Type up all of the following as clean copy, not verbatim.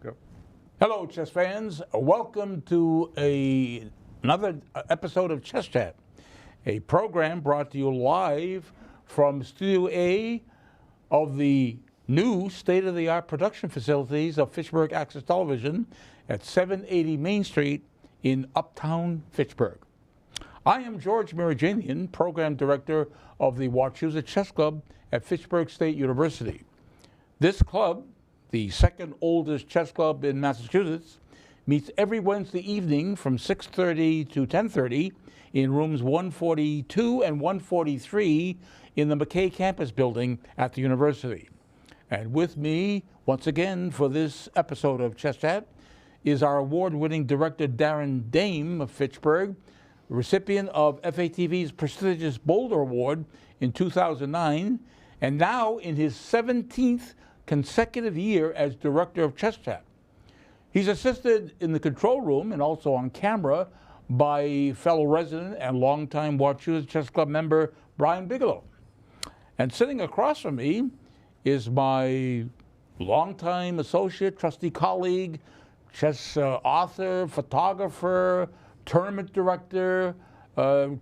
Go. Hello, chess fans. Welcome to another episode of Chess Chat, a program brought to you live from Studio A of the new state-of-the-art production facilities of Fitchburg Access Television at 780 Main Street in Uptown Fitchburg. I am George Mirajanian, Program Director of the Wachusett Chess Club at Fitchburg State University. This club, the second oldest chess club in Massachusetts, meets every Wednesday evening from 6:30 to 10:30 in rooms 142 and 143 in the McKay campus building at the university. And with me, once again, for this episode of Chess Chat, is our award-winning director, Darren Dame of Fitchburg, recipient of FATV's prestigious Boulder Award in 2009, and now in his 17th consecutive year as director of Chess Chat. He's assisted in the control room and also on camera by fellow resident and longtime Wachusett Chess Club member Brian Bigelow. And sitting across from me is my longtime associate, trusty colleague, chess author, photographer, tournament director, Wachusett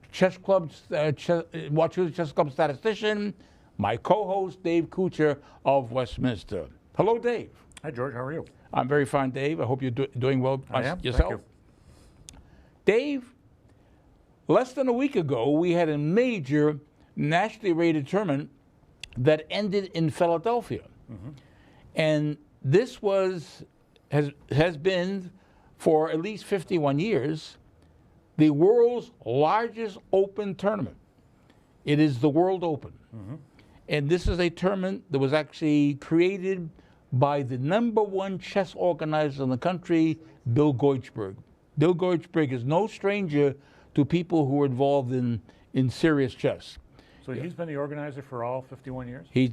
Chess Club statistician, my co-host, Dave Couture of Westminster. Hello, Dave. Hi, George. How are you? I'm very fine, Dave. I hope you're doing well I am. yourself. Thank you. Dave, less than a week ago, we had a major nationally rated tournament that ended in Philadelphia. Mm-hmm. And this has been, for at least 51 years, the world's largest open tournament. It is the World Open. Mm-hmm. And this is a tournament that was actually created by the #1 chess organizer in the country, Bill Goichberg. Bill Goichberg is no stranger to people who are involved in serious chess. So he's been the organizer for all 51 years? He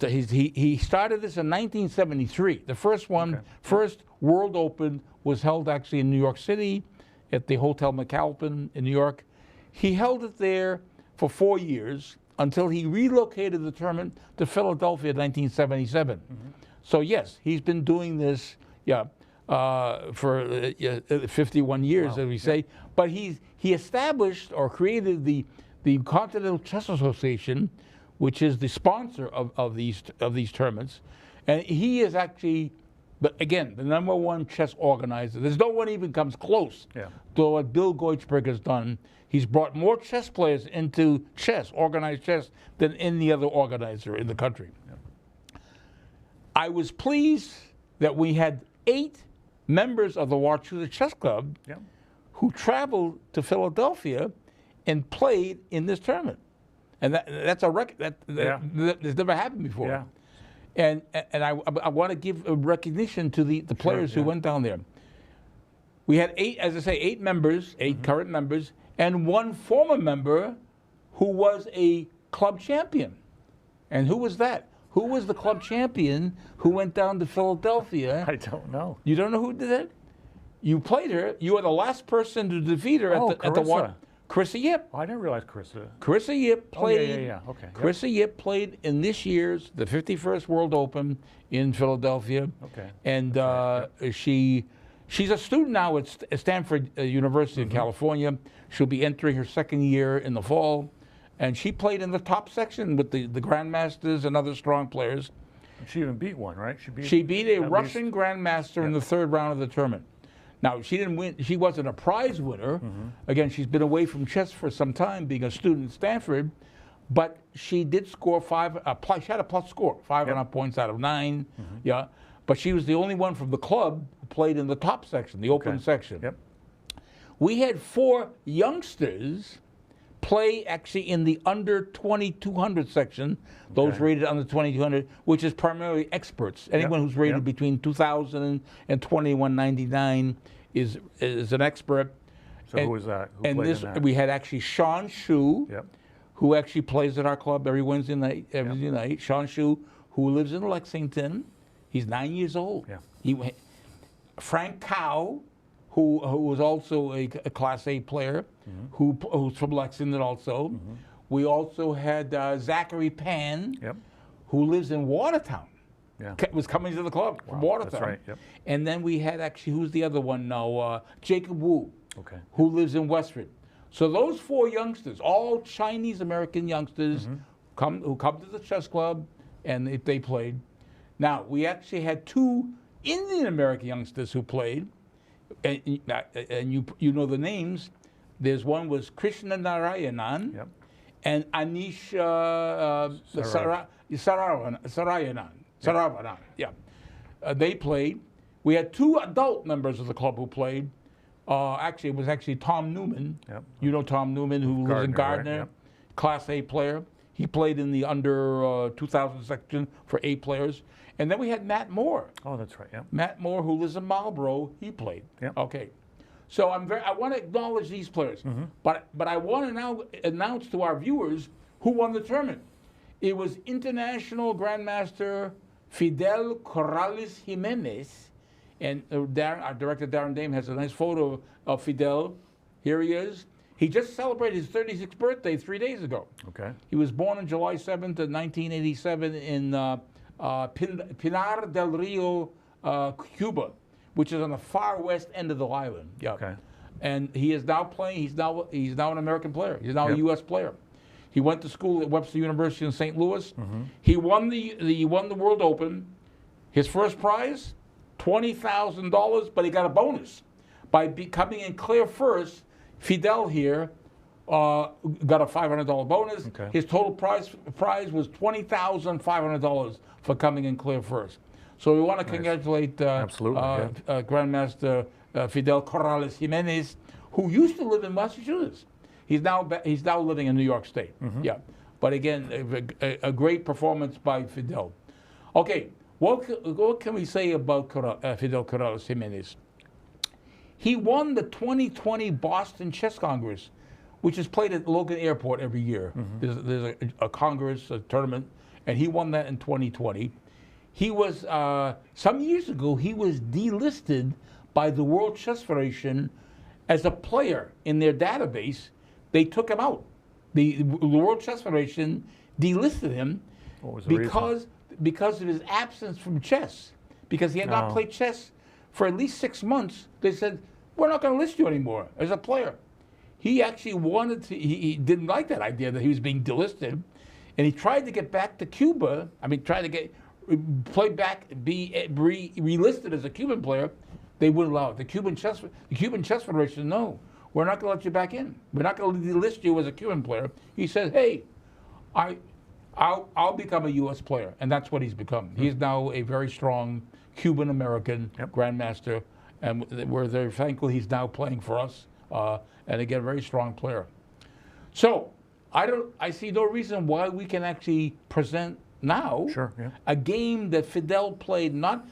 started this in 1973. The first one, first World Open, was held actually in New York City at the Hotel McAlpin in New York. He held it there for 4 years until he relocated the tournament to Philadelphia in 1977. Mm-hmm. So yes, he's been doing this, for 51 years, wow. as we say. But he established or created the Continental Chess Association, which is the sponsor of these tournaments, and he is actually, but again, the #1 chess organizer. There's no one even comes close to what Bill Goichberg has done. He's brought more chess players into chess, organized chess, than any other organizer in the country. Yeah. I was pleased that we had 8 members of the Wachusett Chess Club who traveled to Philadelphia and played in this tournament. And that's a record that's never happened before. Yeah. And I want to give a recognition to the players who went down there. We had 8, as I say, 8 members, 8 current members, and 1 former member who was a club champion. And who was that? Who was the club champion who went down to Philadelphia? I don't know. You don't know who did that? You played her. You were the last person to defeat her at the one. Carissa Yip. Oh, I didn't realize Carissa. Carissa Yip played. Oh, yeah. Okay. Carissa Yip played in this year's the 51st World Open in Philadelphia. Okay. And she's a student now at Stanford University in California. She'll be entering her 2nd year in the fall, and she played in the top section with the grandmasters and other strong players. She even beat one, right? She beat a Russian grandmaster in the 3rd round of the tournament. Now, she didn't win. She wasn't a prize winner. Mm-hmm. Again, she's been away from chess for some time, being a student at Stanford. But she did score she had a plus score, 5.5 points out of 9. Mm-hmm. Yeah. But she was the only one from the club who played in the top section, the open section. Yep. We had 4 youngsters play actually in the under 2200 section, those rated under 2200, which is primarily experts. Anyone who's rated between 2000 and 2199 is an expert. So who was that? Who and played this in that? We had actually Sean Shu, who actually plays at our club every Wednesday night. Sean Shu, who lives in Lexington. He's 9 years old. Yeah. Frank Cow, who was also a Class A player, who's from Lexington also. We also had Zachary Pan, who lives in Watertown. was coming to the club from Wow, Watertown. that's right, yep. And then we had actually, who's the other one now? Jacob Wu, Okay. who lives in Westford. So those 4 youngsters, all Chinese-American youngsters, who come to the chess club, and they played. Now, we actually had 2 Indian-American youngsters who played, and you know the names. There's one was Krishna Narayanan, Yep. and Anish Saravanan. Yeah. They played. We had 2 adult members of the club who played. Actually, it was actually Tom Newman. Yep. You know Tom Newman, who lives in Gardner, right? Gardner, Yep. Class A player. He played in the under 2000 section for 8 players. And then we had Matt Moore. Oh, that's right. Yeah. Matt Moore, who lives in Marlborough, he played. Yep. Okay. So I want to acknowledge these players, but I want to now announce to our viewers who won the tournament. It was International Grandmaster Fidel Corrales Jimenez, and our director Darren Dame has a nice photo of Fidel. Here he is. He just celebrated his 36th birthday 3 days ago. Okay. He was born on July 7th of 1987 in Pinar del Rio, Cuba, which is on the far west end of the island. Yeah. Okay. And he is now playing. He's now an American player. He's now Yep. a U.S. player. He went to school at Webster University in St. Louis. He won the World Open. His first prize, $20,000, but he got a bonus by coming in clear first. Fidel here got a $500 bonus. Okay. His total prize was $20,500 for coming in clear first. So we want to congratulate Absolutely, Grandmaster Fidel Corrales Jimenez, who used to live in Massachusetts. He's now living in New York State. Yeah, but again, a great performance by Fidel. Okay, what can we say about Fidel Corrales Jimenez? He won the 2020 Boston Chess Congress, which is played at Logan Airport every year. There's a congress, a tournament, and he won that in 2020. He was, some years ago, he was delisted by the World Chess Federation as a player in their database. They took him out. The World Chess Federation delisted him What was the reason? because of his absence from chess. Because he had not Oh. played chess for at least 6 months. They said, we're not going to list you anymore as a player. He actually wanted to, he didn't like that idea that he was being delisted. And he tried to get back to Cuba. I mean, tried to get, play back, be relisted as a Cuban player. They wouldn't allow it. The Cuban Chess Federation said, no, we're not going to let you back in. We're not going to delist you as a Cuban player. He said, hey, I'll become a U.S. player. And that's what he's become. He's now a very strong Cuban-American grandmaster. And we're very thankful he's now playing for us. And again, a very strong player. So I see no reason why we can actually present now a game that Fidel played, not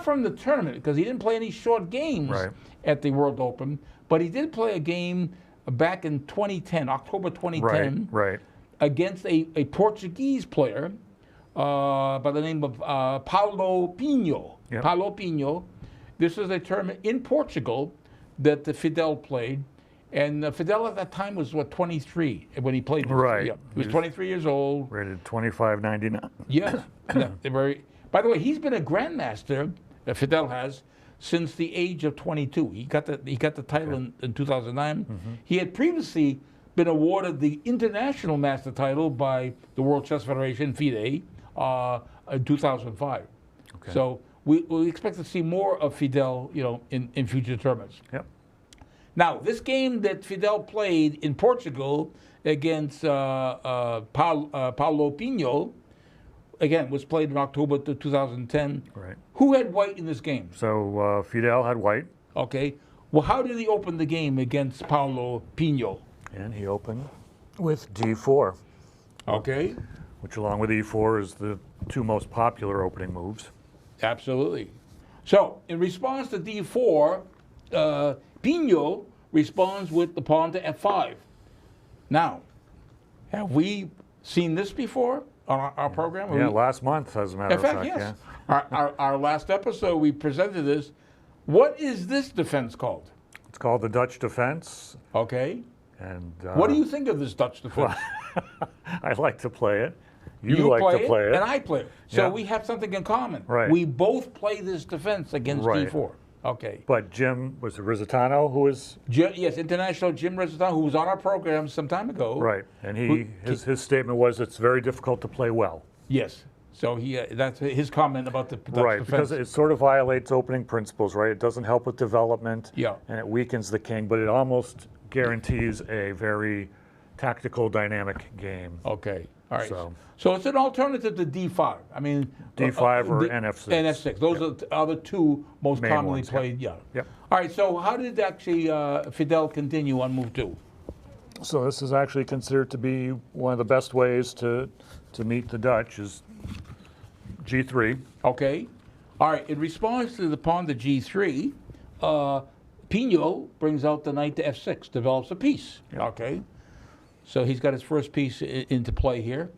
from the tournament, because he didn't play any short games at the World Open, but he did play a game back in 2010, October 2010, against a Portuguese player by the name of Paulo Pinho. Paulo Pinho. This is a tournament in Portugal that Fidel played. And Fidel at that time was, 23 when he played. Right. Yeah. He was 23 years old. Rated 25.99. Yes. By the way, he's been a grandmaster, Fidel has, since the age of 22. He got the title in 2009. He had previously been awarded the international master title by the World Chess Federation, FIDE, in 2005. Okay. So we expect to see more of Fidel, in future tournaments. Yep. Now, this game that Fidel played in Portugal against Paulo Pinho, again, was played in October 2010. Right. Who had white in this game? So Fidel had white. Okay. Well, how did he open the game against Paulo Pinho? And he opened with d4. Okay. Which, along with e4, is the 2 most popular opening moves. Absolutely. So, in response to d4, Pinho responds with the pawn to f5. Now, have we seen this before on our program? Yeah, last month, as a matter of fact. Yes. Yeah. Our last episode, we presented this. What is this defense called? It's called the Dutch defense. Okay. And what do you think of this Dutch defense? I like to play it. You like play to play it. and I play it. So Yeah. we have something in common. Right. We both play this defense against Right. D4. Okay. But Jim, was it Rizzitano who was? Yes, International Jim Resident, who was on our program some time ago. Right. And his statement was it's very difficult to play well. Yes. So that's his comment about the Dutch Right, defense. because it sort of violates opening principles, right? It doesn't help with development. Yeah. And it weakens the king, but it almost guarantees a very tactical, dynamic game. Okay. All right. So- So it's an alternative to D5. I mean, D5 or NF6. NF6. Those are the other two most Main commonly ones, yeah. played. Yeah. Yep. All right. So how did actually Fidel continue on move 2? So this is actually considered to be one of the best ways to meet the Dutch is G3. Okay. All right. In response to the pawn to G3, Pino brings out the knight to F6, develops a piece. Okay. So he's got his first piece into play here.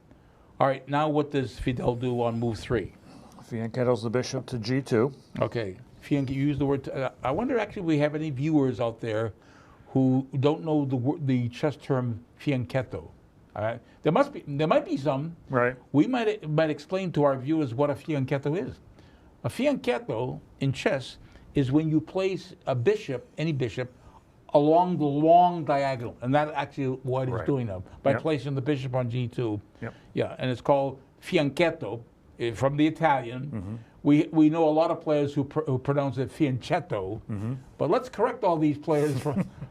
All right. Now what does Fidel do on move 3? Fianchetto's the bishop to G2. Okay. You use the word. I wonder actually if we have any viewers out there who don't know the chess term fianchetto. All right. There might be some. Right. We might explain to our viewers what a fianchetto is. A fianchetto in chess is when you place a bishop, any bishop, along the long diagonal, and that's actually what he's Right. doing now by Yep. placing the bishop on G2. Yep. Yeah, and it's called fianchetto from the Italian. Mm-hmm. We know a lot of players who pronounce it fianchetto, Mm-hmm. but let's correct all these players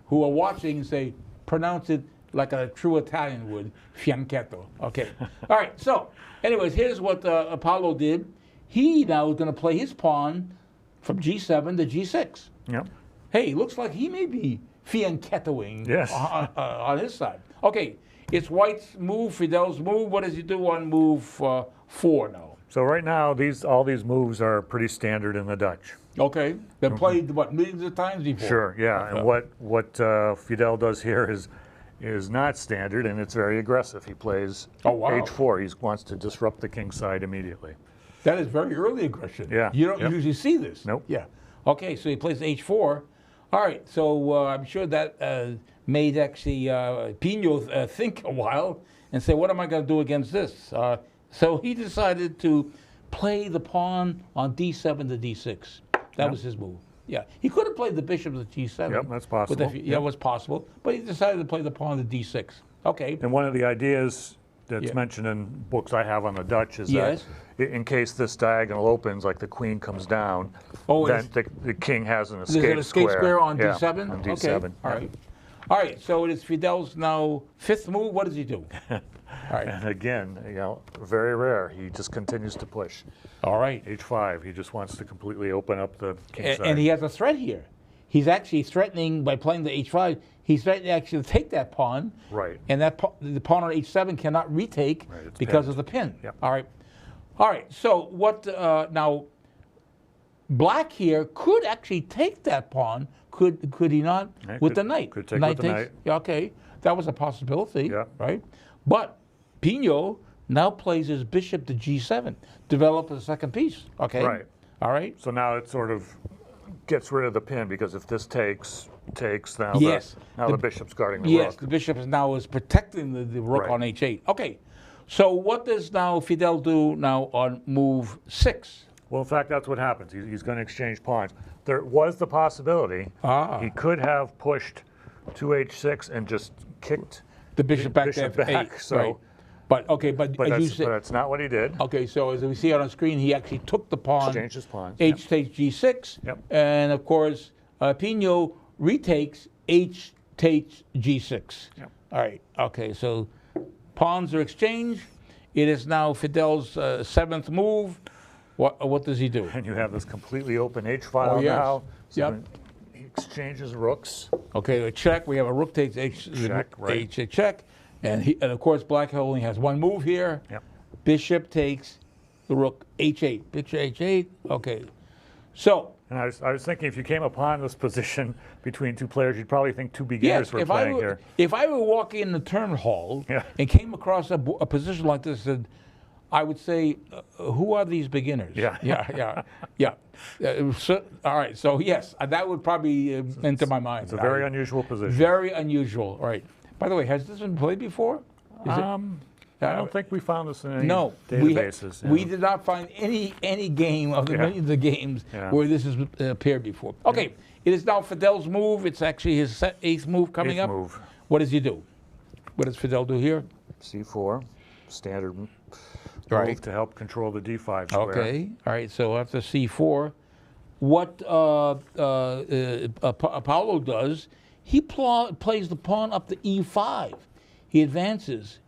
who are watching and say pronounce it like a true Italian would, fianchetto. Okay. All right. So, anyways, here's what Apollo did. He now is going to play his pawn from G7 to G6. Yep. Hey, looks like he may be fianchettoing Yes. on his side. Okay. It's White's move, Fidel's move. What does he do on move 4 now? So right now, all these moves are pretty standard in the Dutch. Okay. Been played, what, millions of times before? Sure, yeah. And what Fidel does here is not standard, and it's very aggressive. He plays H4. He wants to disrupt the king's side immediately. That is very early aggression. Yeah. You don't usually see this. Nope. Yeah. Okay, so he plays H4. All right, so I'm sure that made actually Pino think a while and say, what am I going to do against this? So he decided to play the pawn on D7 to D6. That was his move. Yeah, he could have played the bishop to G7. Yep, that's possible. Yeah, it was possible, but he decided to play the pawn to D6. Okay. And one of the ideas that's mentioned in books I have on the Dutch is that in case this diagonal opens, like the queen comes down, then the king has an escape square. There's an escape square on Yeah, D7? on D7. Okay. All right. All right, so it is Fidel's now fifth move. What does he do? All right. And again, very rare. He just continues to push. All right. H5. He just wants to completely open up the king's side. And he has a threat here. He's actually threatening by playing the H5. He's threatening actually to take that pawn. Right. And the pawn on H7 cannot retake because pinned. of the pin. Yep. All right. All right. So what now? Black here could actually take that pawn. Could he not with the knight? Could take with the knight. Yeah, okay, that was a possibility. Yeah. Right. But Pino now plays his bishop to G7, develop a second piece. Okay. Right. All right. So now it sort of gets rid of the pin because if this takes now the bishop's guarding the Yes, rook. the bishop is protecting the rook on H8. Okay. So what does now Fidel do now on move 6? Well, in fact, that's what happens. He's going to exchange pawns. There was the possibility he could have pushed to H6 and just kicked the bishop back to F8. So, right. But as you said, that's not what he did. Okay, so as we see on screen, he actually took the pawn. Exchanged his pawns. H takes G6. Yep. And of course, Pino retakes H takes G6. Yep. All right. Okay, so pawns are exchanged. It is now Fidel's 7th move. What does he do? And you have this completely open H file now. So Yep. he exchanges rooks. Okay, a check. We have a rook takes H. Check, right. H check. And of course, Black only has one move here. Yep. Bishop takes the rook H8. Picture H8. Okay. So. And I was thinking if you came upon this position between two players, you'd probably think two beginners were playing here. If I were walking in the turn hall and came across a position like this, I would say, who are these beginners? Yeah. All right. So yes, that would probably enter my mind. It's a very unusual position. Very unusual. All right. By the way, has this been played before? I don't think we found this in any No, databases. we did not find any game of the millions of games where this has appeared before. Okay, it is now Fidel's move. It's actually his eighth move coming up. Move. What does he do? What does Fidel do here? C4, standard move to help control the D5 square. Okay, all right, so after C4, what Paulo does, he plays the pawn up to E5. He advances.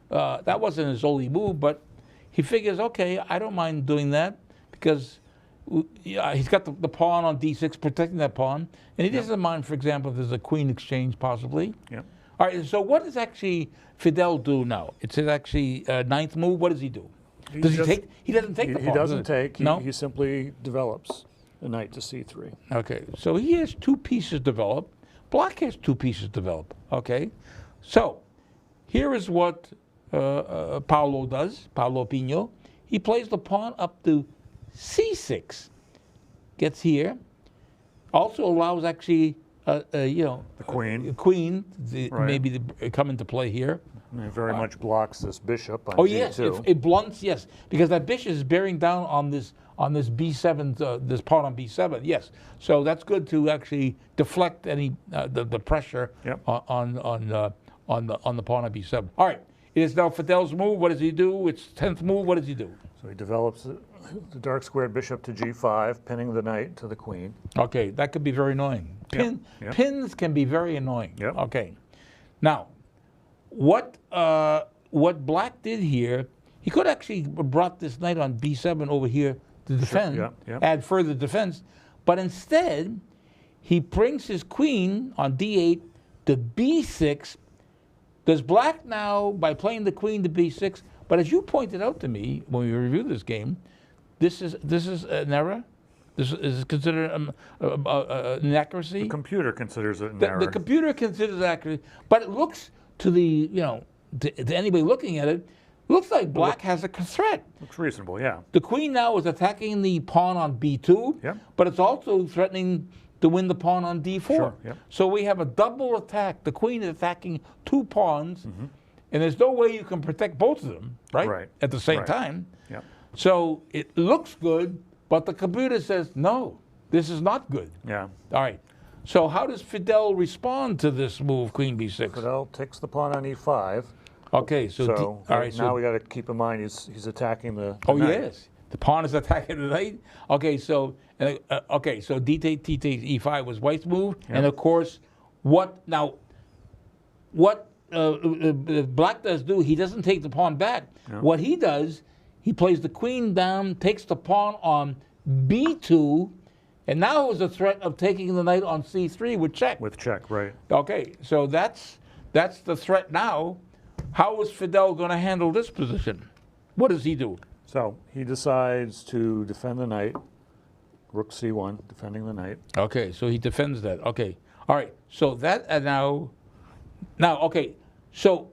That wasn't his only move, but he figures, okay, I don't mind doing that because he's got the pawn on D6 protecting that pawn, and he doesn't mind, for example, if there's a queen exchange possibly. Yep. All right, so what does actually Fidel do now? It's his actually ninth move. What does he do? Does he take? He doesn't take the pawn. He doesn't take. No? He simply develops the knight to C3. Okay, so he has two pieces developed. Black has two pieces developed. Okay, so here is what Paulo does, Paulo Pino. He plays the pawn up to C6. Gets here. Also allows actually, the queen. Maybe come into play here. It very much blocks this bishop on Oh G2. yes, it blunts, yes, because that bishop is bearing down on this B7, this pawn on B7. Yes, so that's good to actually deflect any the pressure on the pawn on B7. All right, it is now Fidel's move. What does he do? It's 10th move. What does he do? So he develops the dark squared bishop to G5, pinning the knight to the queen. Okay, that could be very annoying. Pins can be very annoying. Yep. Okay, now what Black did here, he could actually brought this knight on B7 over here to defend, add further defense, but instead he brings his queen on D8 to B6. Does Black now, by playing the queen to B6, but as you pointed out to me when we reviewed this game, this is an error? This is considered an inaccuracy? The computer considers it an error. The computer considers it accuracy, but it looks to the, to anybody looking at it, looks like Black has a threat. Looks reasonable, yeah. The queen now is attacking the pawn on B2, but it's also threatening to win the pawn on D4. Sure, So we have a double attack. The queen is attacking two pawns, and there's no way you can protect both of them, right? At the same time. So it looks good, but the computer says, no, this is not good. Yeah. All right. So how does Fidel respond to this move, queen B6? Fidel takes the pawn on E5. Okay, all right. Now we got to keep in mind he's attacking the oh knight. Yes, the pawn is attacking the knight. Okay, so so D takes E5 was White's move, and of course, what Black does do? He doesn't take the pawn back. What he does, he plays the queen down, takes the pawn on B2. And now it was a threat of taking the knight on C3 with check. With check, right. Okay, so that's the threat now. How is Fidel going to handle this position? What does he do? So he decides to defend the knight. Rook C1, defending the knight. Okay, so he defends that. Okay, all right. So that now, okay. So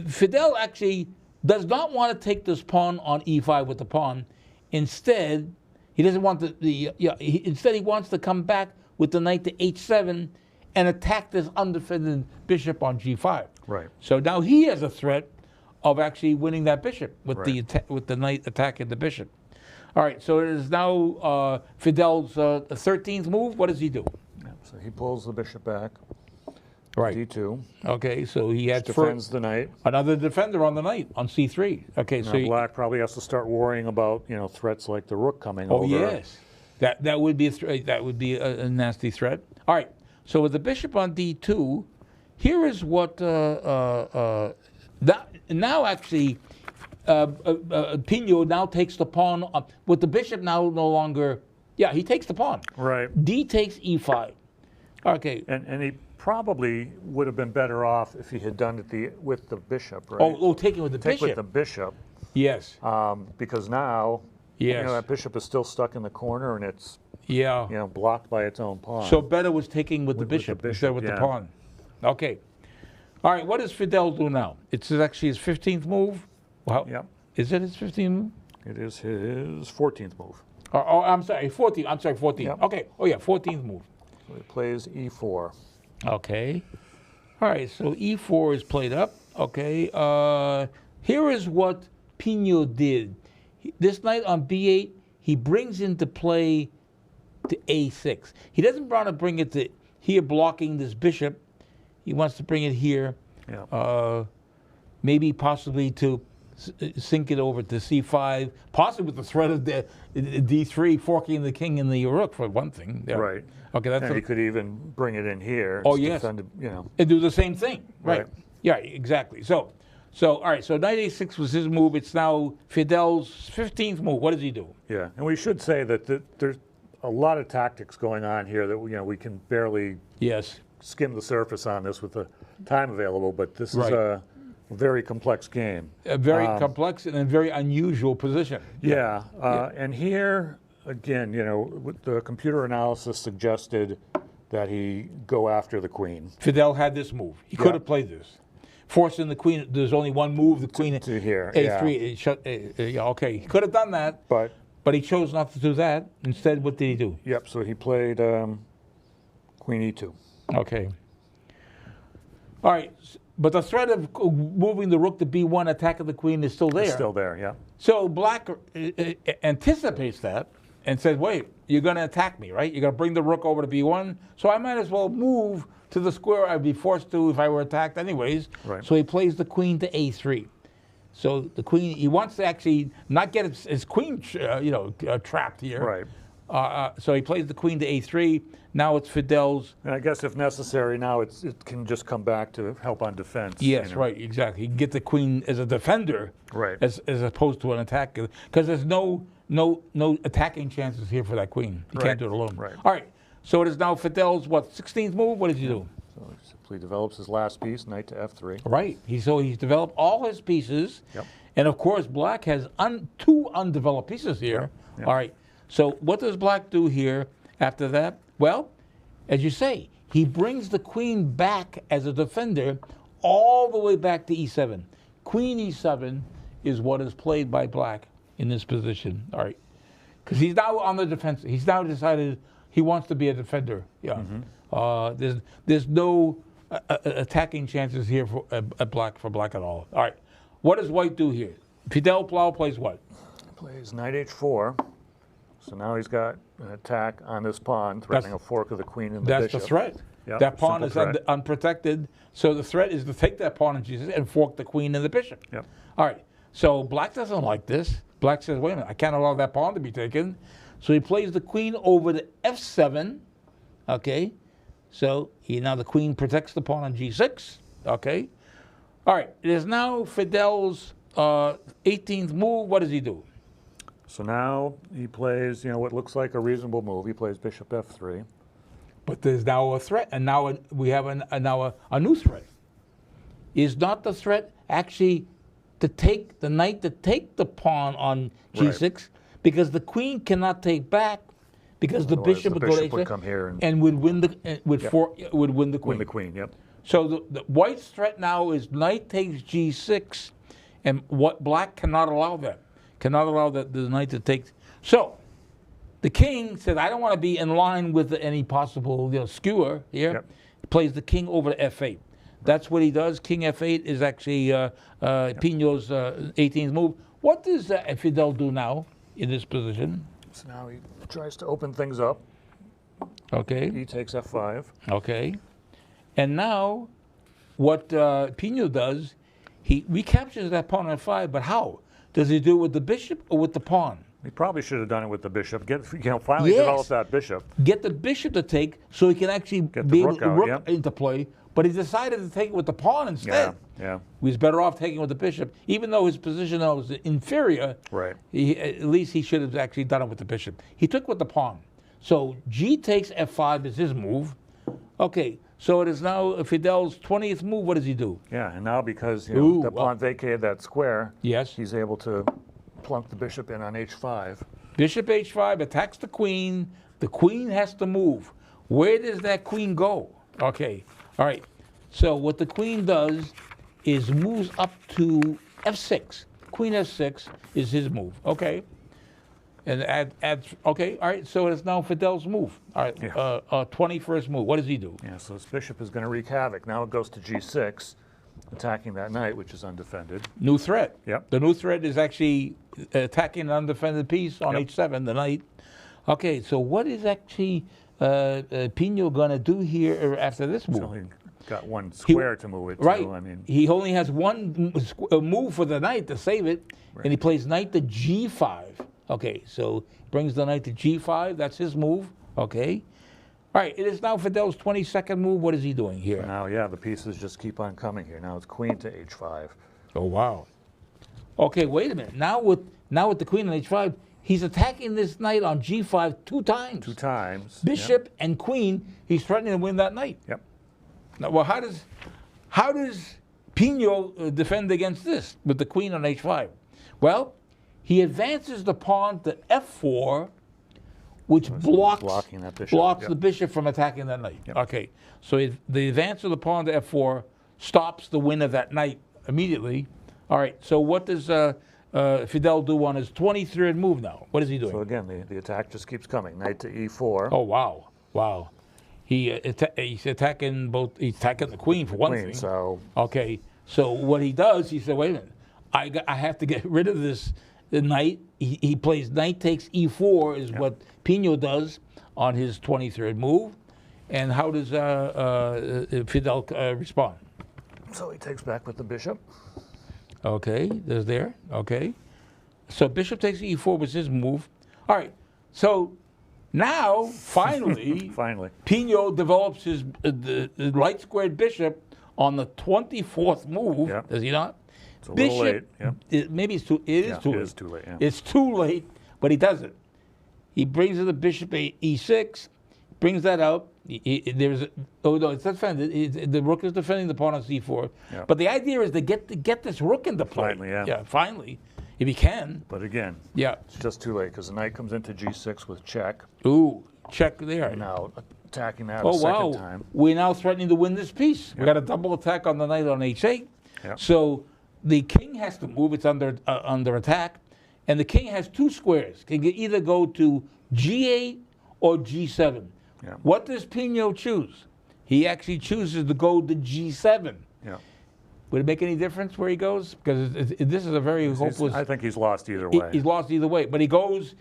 Fidel actually does not want to take this pawn on E5 with the pawn. Instead, he doesn't want instead he wants to come back with the knight to H7 and attack this undefended bishop on G5. Right. So now he has a threat of actually winning that bishop with the knight attacking the bishop. All right. So it is now Fidel's 13th move. What does he do? So he pulls the bishop back. Right. D2. Okay, so he had defends the knight. Another defender on the knight on C3. Okay, now so Black probably has to start worrying about threats like the rook coming over. Oh yes, that would be a nasty threat. All right, so with the bishop on D2, here is what now actually Pino now takes the pawn with the bishop now no longer. Yeah, he takes the pawn. Right. D takes E5. Okay. And he probably would have been better off if he had done it with the bishop, right? Oh, taking with the bishop. Take with the bishop. Yes. Because now, that bishop is still stuck in the corner and it's blocked by its own pawn. So better was taking with the bishop instead of with the pawn. Okay. All right. What does Fidel do now? It's actually his 15th move. Well, is it his 15th move? It is his 14th move. Oh, I'm sorry, 14th. I'm sorry, 14th. Yep. Okay. Oh yeah, 14th move. So he plays E4. Okay. All right, so E4 is played up. Okay. Here is what Pino did. This knight on b8, he brings into play to a6. He doesn't want to bring it to here, blocking this bishop. He wants to bring it here, maybe possibly to sink it over to c5, possibly with the threat of the d3, forking the king and the rook for one thing. Yeah. Right. Okay, that's. And he could even bring it in here. Oh yes. Defend, you know. And do the same thing. Right. Yeah, exactly. So all right. So knight a6 was his move. It's now Fidel's 15th move. What does he do? Yeah, and we should say that there's a lot of tactics going on here that we can barely skim the surface on this with the time available. But this is a very complex game. A very complex and a very unusual position. Yeah, and here again, the computer analysis suggested that he go after the queen. Fidel had this move. He could have played this. Forcing the queen, there's only one move, the queen to here. a3. Okay, he could have done that, but he chose not to do that. Instead, what did he do? Yep, so he played queen e2. Okay. All right, but the threat of moving the rook to b1, attacking the queen is still there. It's still there, yeah. So black anticipates that and says, wait, you're going to attack me, right? You're going to bring the rook over to b1, so I might as well move to the square I'd be forced to if I were attacked anyways. Right. So he plays the queen to a3. So the queen, he wants to actually not get his queen, trapped here. Right. So he plays the queen to a3. Now it's Fidel's. And I guess if necessary, now it can just come back to help on defense. Yes, right, exactly. He can get the queen as a defender, right, as opposed to an attack, because there's no attacking chances here for that queen. He can't do it alone. Right. All right. So it is now Fidel's 16th move. What does he do? So he simply develops his last piece, knight to f3. Right. He's developed all his pieces. Yep. And of course, black has two undeveloped pieces here. Yep. All right. So what does black do here after that? Well, as you say, he brings the queen back as a defender all the way back to e7. Queen e7 is what is played by black in this position. All right. Because he's now on the defense. He's now decided he wants to be a defender. Yeah. Mm-hmm. There's no attacking chances here for black at all. All right. What does white do here? Fidel Plau plays what? Plays knight h4. So now he's got an attack on this pawn, threatening a fork of the queen and the bishop. That's the threat. Yep, that pawn is unprotected. So the threat is to take that pawn and fork the queen and the bishop. Yep. All right. So black doesn't like this. Black says, wait a minute, I can't allow that pawn to be taken. So he plays the queen over to f7. Okay. So now the queen protects the pawn on g6. Okay. All right. It is now Fidel's 18th move. What does he do? So now he plays, what looks like a reasonable move. He plays bishop f3. But there's now a threat, and now we have a new threat. Is not the threat actually to take the knight to take the pawn on g6, right, because the queen cannot take back, because the bishop would go to would come here and would win the would win the queen. Win the queen. Yep. So the white's threat now is knight takes g6, and what black cannot allow that. Cannot allow the knight to take. So the king said, I don't want to be in line with any possible skewer here. Yep. He plays the king over to f8. Right. That's what he does. King f8 is actually Pino's 18th move. What does Fidel do now in this position? So now he tries to open things up. Okay. He takes f5. Okay. And now what Pino does, he recaptures that pawn on f5, but how? Does he do it with the bishop or with the pawn? He probably should have done it with the bishop. Finally develop that bishop. Get the bishop to take so he can actually be able to rook into play. But he decided to take it with the pawn instead. Yeah. He was better off taking it with the bishop. Even though his position was inferior, right, at least he should have actually done it with the bishop. He took it with the pawn. So g takes f5 is his move. Okay, so it is now Fidel's 20th move. What does he do? Yeah, and now because the pawn vacated that square, yes, he's able to plunk the bishop in on h5. Bishop h5 attacks the queen. The queen has to move. Where does that queen go? Okay, all right. So what the queen does is moves up to f6. Queen f6 is his move. Okay. And okay, all right, so it's now Fidel's move. All right, 21st move. What does he do? Yeah, so this bishop is going to wreak havoc. Now it goes to g6. attacking that knight, which is undefended. New threat. Yep. The new threat is actually attacking an undefended piece on h7, the knight. Okay, so what is actually Pino going to do here after this move? He's only got one square to move it to. Right. I mean, he only has one move for the knight to save it, and he plays knight to g5. Okay, so brings the knight to g5. That's his move. Okay. All right, it is now Fidel's 22nd move. What is he doing here? Now, yeah, the pieces just keep on coming here. Now it's queen to h5. Oh, wow. Okay, wait a minute. Now with the queen on h5, he's attacking this knight on g5 2 times. 2 times. Bishop and queen. He's threatening to win that knight. Yep. Now, well, how does Pino defend against this with the queen on h5? Well, he advances the pawn to f4, which blocks the bishop from attacking that knight. Yep. Okay, so the advance of the pawn to f4 stops the win of that knight immediately. All right, so what does Fidel do on his 23rd move now? What is he doing? So again, the attack just keeps coming. Knight to e4. Oh, wow. Wow. He's attacking he's attacking the queen for one thing. So. Okay, so what he does, he said, wait a minute, I have to get rid of this knight. He plays knight takes e4 is what Pino does on his 23rd move. And how does Fidel respond? So he takes back with the bishop. Okay, there's there. Okay. So bishop takes e4 was his move. All right. So now, finally, Pino develops his the right squared bishop on the 24th move. Yep. Does he not? It's a little late. Yep. Maybe it's too. It is too late. It is too late. Yeah. It's too late, but he does it. He brings in the bishop e6, brings that out. Oh no, it's defended. The rook is defending the pawn on c4. Yep. But the idea is to get this rook into play. Finally, finally, if he can. But again, it's just too late because the knight comes into g6 with check. Ooh, check there. And now attacking that a second time. We're now threatening to win this piece. We got a double attack on the knight on h8. Yep. So the king has to move. It's under attack, and the king has 2 squares. Can either go to g8 or g7. Yeah. What does Pino choose? He actually chooses to go to g7. Yeah. Would it make any difference where he goes? Because this is a very hopeless. I think he's lost either way. He's lost either way. But he goes.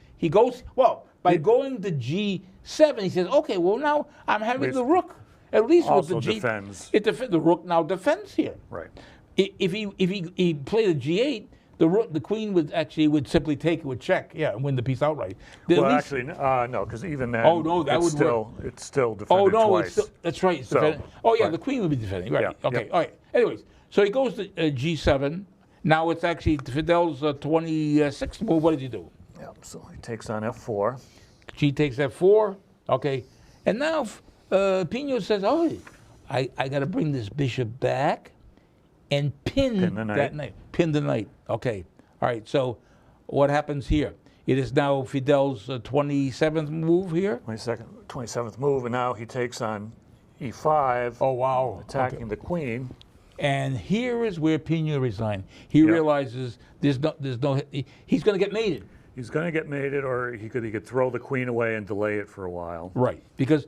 Well, by going to g7, he says, okay, well now I'm having the rook. At least with the g. Defends. The rook now defends here. Right. If he played a g8, the queen would simply take it with check, and win the piece outright. Well, actually, no, because even then, it's still defended twice. That's right. It's defended. Oh yeah, the queen would be defending. Right. Yeah, okay. All right. Anyways, so he goes to g7. Now it's actually Fidel's 26th move. What did he do? Yeah. So he takes on f4. G takes f4. Okay. And now Pino says, "Oh, I got to bring this bishop back and pin that knight. Pin the knight." Okay. All right. So what happens here? It is now Fidel's 27th move here. 27th move, and now he takes on e5. Oh, wow. Attacking the queen. And here is where Pino resigned. He realizes he's going to get mated. He's going to get mated, or he could throw the queen away and delay it for a while. Right. Because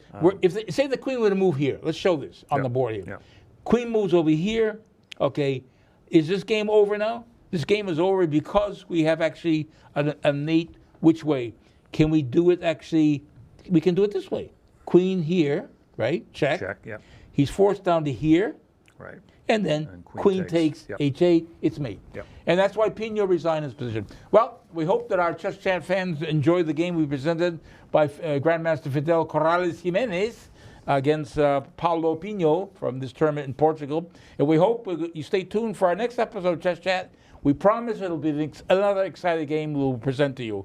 say the queen were to move here. Let's show this on the board here. Yep. Queen moves over here. Okay. Is this game over now? This game is over because we have actually a mate. Which way? Can we do it actually? We can do it this way. Queen here, right? Check. Check, yeah. He's forced down to here. Right. And then queen takes h8, it's mate. Yep. And that's why Pino resigned his position. Well, we hope that our Chess Chat fans enjoyed the game we presented by Grandmaster Fidel Corrales Jimenez against Paulo Pino from this tournament in Portugal. And we hope you stay tuned for our next episode of Chess Chat. We promise it'll be another exciting game we'll present to you.